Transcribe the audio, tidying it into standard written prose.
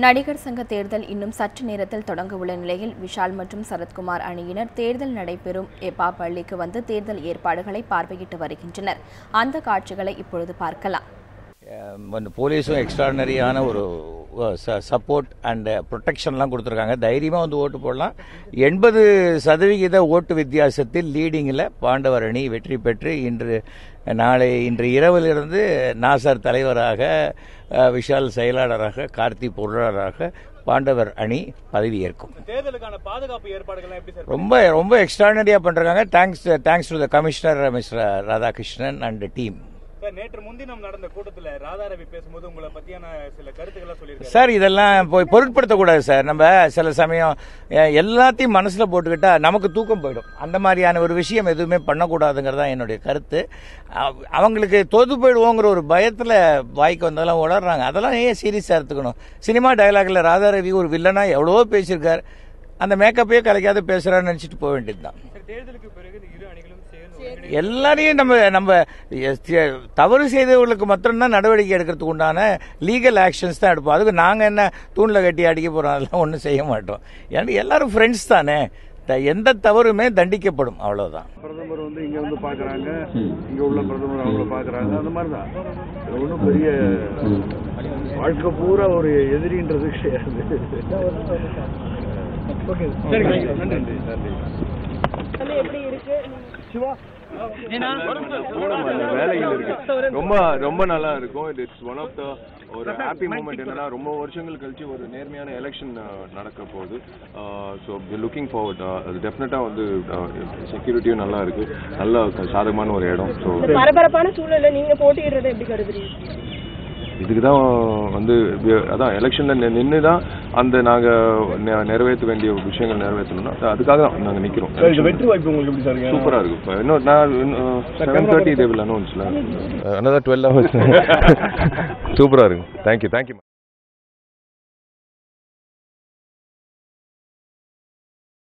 நடிகர் சங்க தேர்தல் இன்னும் சற்று நேரத்தில் தொடங்க உள்ள நிலையில் விஷால் மற்றும் சரத்குமார் அணியினர் தேர்தல் நடைபெறும் எப்பா பள்ளிக்கு வந்து தேர்தல் ஏற்பாடுகளை பார்வையிட்டு வருகின்றனர். அந்த காட்சிகளை இப்பொழுது பார்க்கலாம். போலீஸும் எக்ஸ்ட்ராடனரியான ஒரு சப்போர்ட் அண்ட் ப்ரொடெக்ஷன்லாம் கொடுத்துருக்காங்க. தைரியமாக வந்து ஓட்டு போடலாம். 80% ஓட்டு வித்தியாசத்தில் லீடிங்கில் பாண்டவர் அணி வெற்றி பெற்று இன்று இரவிலிருந்து நாசர் தலைவராக, விஷால் செயலாளராக, கார்த்தி பொருளாளராக பாண்டவர் அணி பதவியேற்கும். தேர்தலுக்கான பாதுகாப்பு ஏற்பாடுகள் எப்படி சார்? ரொம்ப எக்ஸ்ட்ராடனரியா பண்றாங்க. Thanks to the commissioner mister Radhakrishnan and team. நேற்று முன்தினம் நடந்த கூட்டத்தில் ராதாரவி பேசும்போது உங்களை பத்தியான சில கருத்துக்களை சொல்லியிருக்காரு சார். இதெல்லாம் போய் பொருட்படுத்தக்கூடாது சார். நம்ம சில சமயம் எல்லாத்தையும் மனசுல போட்டுக்கிட்டா நமக்கு தூக்கம் போயிடும். அந்த மாதிரியான ஒரு விஷயம் எதுவுமே பண்ணக்கூடாதுங்கிறதா என்னுடைய கருத்து. அவங்களுக்கு தோத்து போயிடுவோங்கிற ஒரு பயத்துல வாய்க்கு வந்ததெல்லாம் உளறாங்க. அதெல்லாம் ஏன் சீரியஸா எடுத்துக்கணும்? சினிமா டயலாக்ல ராதாரவி ஒரு வில்லனா எவ்வளவோ பேசியிருக்காரு. அந்த மேக்கப்பையே கலைக்காத பேசுறான்னு நினைச்சிட்டு போக வேண்டியதுதான். தேர்தலுக்கு பிறகு இரு அணிகளும் எல்லாரையும் நம்ம தவறு செய்தவர்களுக்கு மாத்திரம்தான் நடவடிக்கை எடுக்கிறதுக்கு உண்டான லீகல் ஆக்ஷன்ஸ் தான் எடுப்போம். அதுக்கு நாங்க என்ன தூண்ல கட்டி அடிக்க போறோம்? அதெல்லாம் ஒன்றும் செய்ய மாட்டோம். ஏன்னா எல்லாரும் ஃப்ரெண்ட்ஸ் தானே. எந்த தவறுமே தண்டிக்கப்படும், அவ்வளவுதான். பிரதமர் வந்து இங்க வந்து பாக்குறாங்க, இங்க உள்ள பிரதமர் அவங்கள பாக்குறாங்க. அந்த மாதிரிதான். ஒன்றும் பெரிய வாழ்க்கை பூரா ஒரு எதிரின்றது கிடையாது. வேலைகள் இருக்கு. ரொம்ப நல்லா இருக்கும். இட்ஸ் ஒன் ஆஃப் த ஒரு ஹாப்பி மூமெண்ட். என்னன்னா ரொம்ப வருஷங்கள் கழிச்சு ஒரு நேர்மையான எலெக்ஷன் நடக்க போகுது. So looking forward. அது டெஃபினட்டா வந்து செக்யூரிட்டியும் நல்லா இருக்கு. நல்ல சாதகமான ஒரு இடம். ஸோ பரபரப்பான சூழல்ல நீங்க போட்டியிடுறதை எப்படி கருதுறீங்க? இதுக்கு தான் வந்து அதான் எலெக்ஷன்ல நின்று தான் அந்த நாங்க நிறைவேற்ற வேண்டிய விஷயங்கள் நிறைவேற்றணும்னா அதுக்காக தான் நாங்க நிக்கிறோம். வெற்றி வாய்ப்பு உங்களுக்கு எப்படி சார்? சூப்பரா இருக்கும். இன்னும் நான் 7:30 they will announce. Another 12 hours. சூப்பரா இருக்கும். தேங்க்யூ.